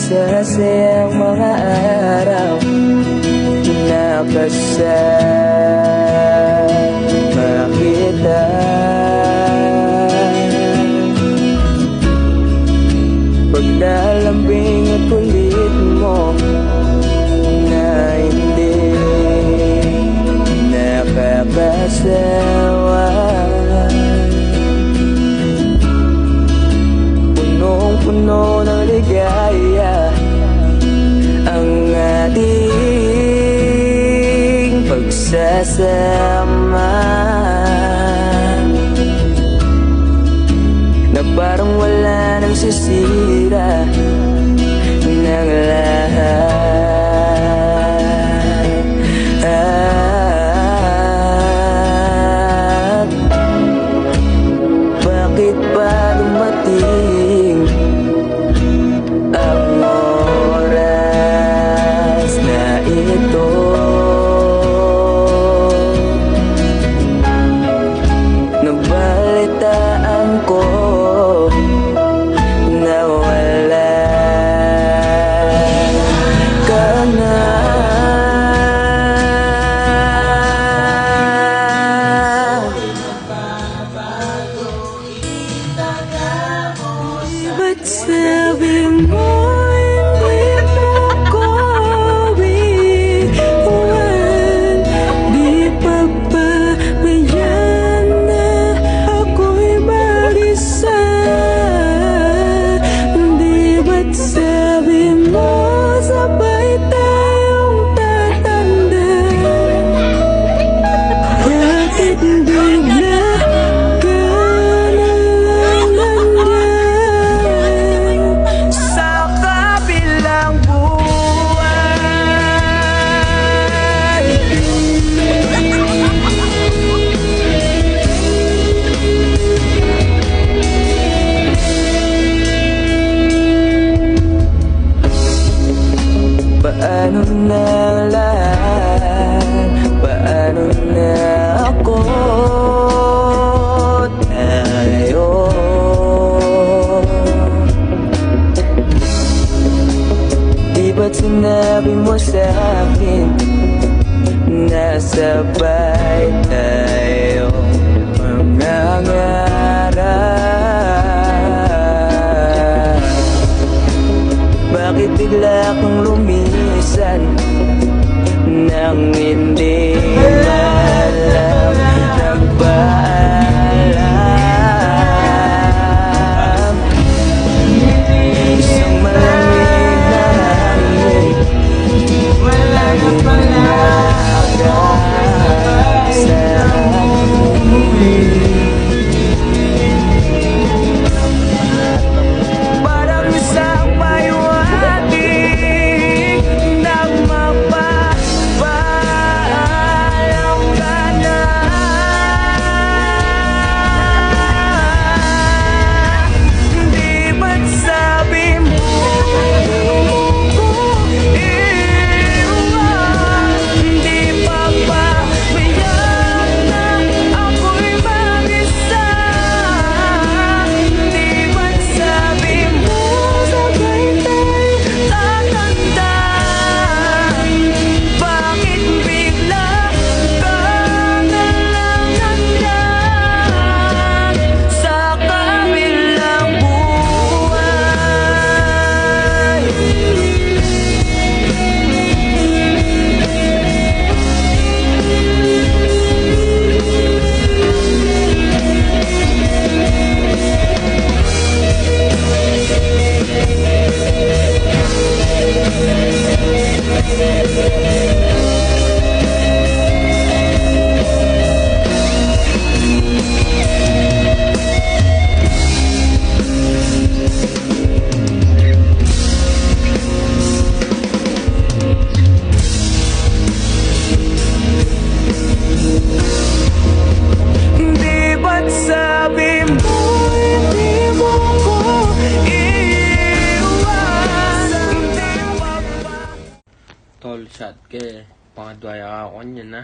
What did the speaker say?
Masasayang mga araw na kasama kita. Pag nalambing at kulit mo na hindi nakakasawa, punong-puno ng ligaya ang ating pagsasama, na parang wala nang sisira ng lahat. Bakit ba dumating ang oras na ito? Nabalitaan ko na wala ka na. Ba't sabi mo hindi mo ko iwan? Di pa ba mayan na ako'y mag-isa? Di ba't sabi mo sabay tayong tatanda? Bakit bigla ka nalang nandyan sa kabilang buwan? Paano na lahat? Paano na ako? Tayo di ba't sinabi mo sa'kin na sabay tayo mangangarap? Bakit bigla kang lumisan nang hindi alam? Nagpaalam, isang malamig na hangin, wala na pala sa parang isang payuhating nagmapapaalam ka na. Di ba't sabi mo ko iwan? Di pa ba mayan na ako'y mag-isa? Di ba't sabi mo sabay tayo tatanda? Bakit bigla ka nalang nandyan sa kabilang buwan? Di ba't sabi mo hindi mo ko iwan? Di pa ba Tol shot ke pangadwaya ka ko niyan na.